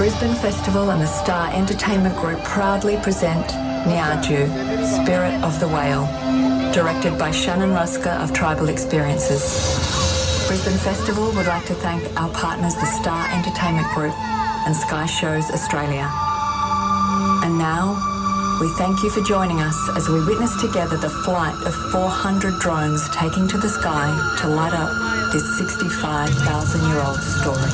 BRISBANE Festival and the Star Entertainment Group proudly present Niaju, Spirit of the Whale, directed by Shannon Ruska of Tribal Experiences. BRISBANE Festival would like to thank our partners the Star Entertainment Group and Sky Shows Australia. And now, we thank you for joining us as we witness together the flight of 400 drones taking to the sky to light up this 65,000-year-old story.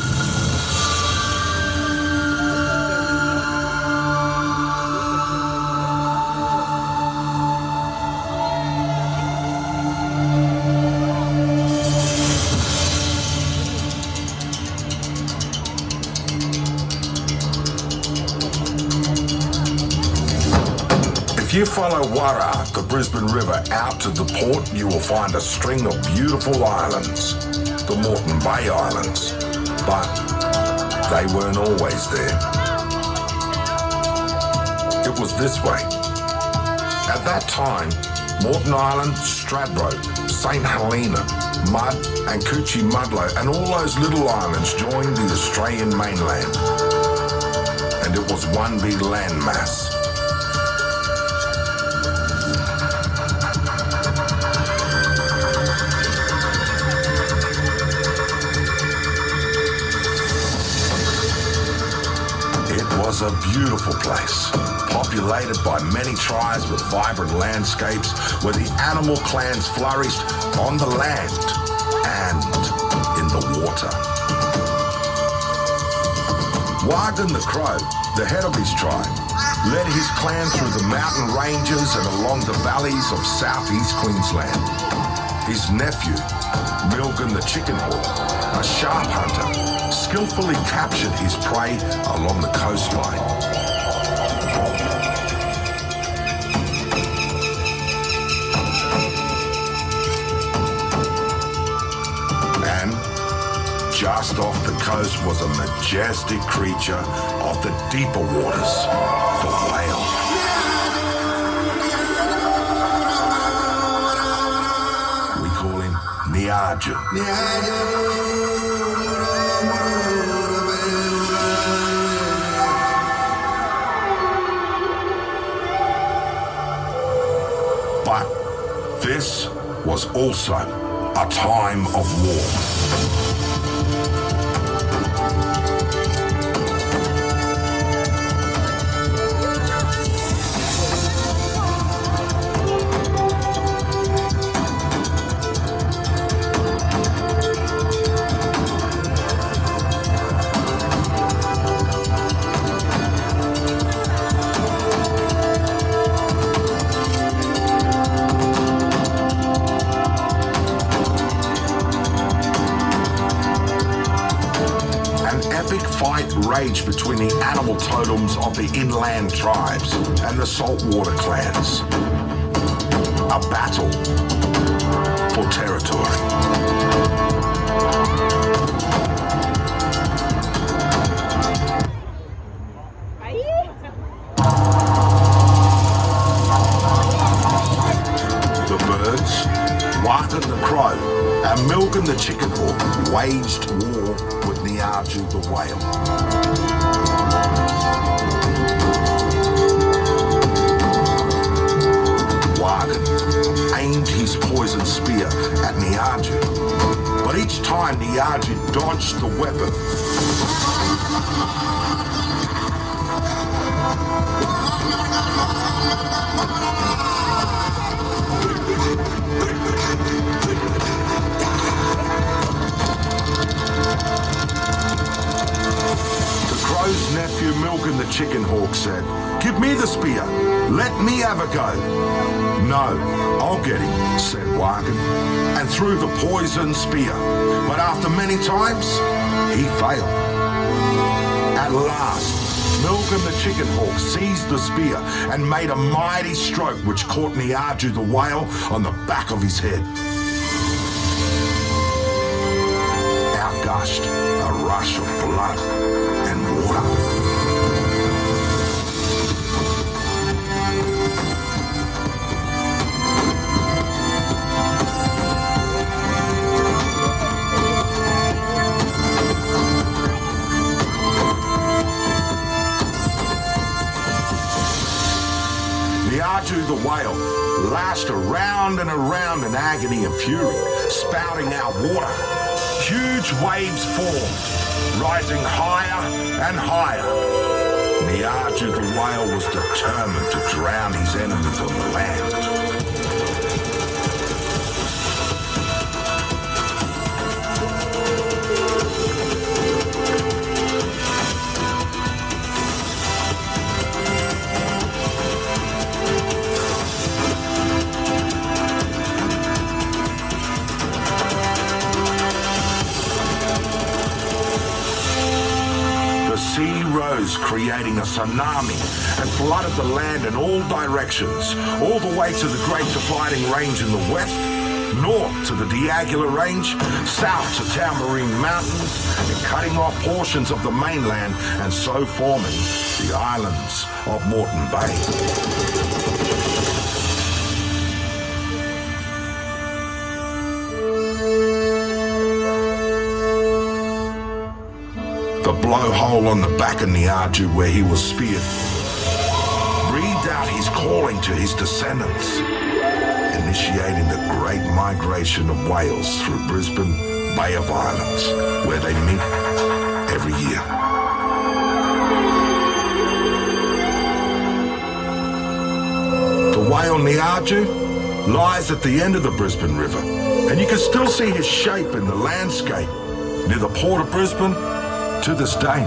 If you follow Warra, the Brisbane River, out to the port, you will find a string of beautiful islands, the Moreton Bay Islands, but they weren't always there. It was this way. At that time, Moreton Island, Stradbroke, St Helena, Mudd and Coochie Mudlow and all those little islands joined the Australian mainland. And it was one big landmass. It was a beautiful place, populated by many tribes with vibrant landscapes where the animal clans flourished on the land and in the water. Wagon the Crow, the head of his tribe, led his clan through the mountain ranges and along the valleys of southeast Queensland. His nephew, Milgan the Chicken Hawk, a sharp hunter, skillfully captured his prey along the coastline. And just off the coast was a majestic creature of the deeper waters, the whale. We call him Niaju. But this was also a time of war. Fight raged between the animal totems of the inland tribes and the saltwater clans. A battle for territory. The birds, Wagon the Crow, and Milgan the Chicken Hawk waged war with Niaju the whale. Wagon aimed his poison spear at Niaju, but each time Niaju dodged the weapon. Crow's nephew Milgan the Chicken Hawk said, "Give me the spear. Let me have a go." "No, I'll get him," said Wagon, and threw the poison spear. But after many times, he failed. At last, Milgan the Chicken Hawk seized the spear and made a mighty stroke which caught Niaju the whale on the back of his head. Out gushed a rush of blood and water. Niaju the whale lashed around and around in agony and fury, spouting out water. Huge waves formed, rising higher and higher. Niaju the whale was determined to drown his enemies on the land. The sea rose, creating a tsunami, and flooded the land in all directions, all the way to the Great Dividing Range in the west, north to the Diagula Range, south to Tamarine Mountains, and cutting off portions of the mainland and so forming the islands of Moreton Bay. The blowhole on the back of Niaju where he was speared breathed out his calling to his descendants, initiating the great migration of whales through Brisbane Bay of Islands, where they meet every year. The whale Niaju lies at the end of the Brisbane River, and you can still see his shape in the landscape near the port of Brisbane to this day.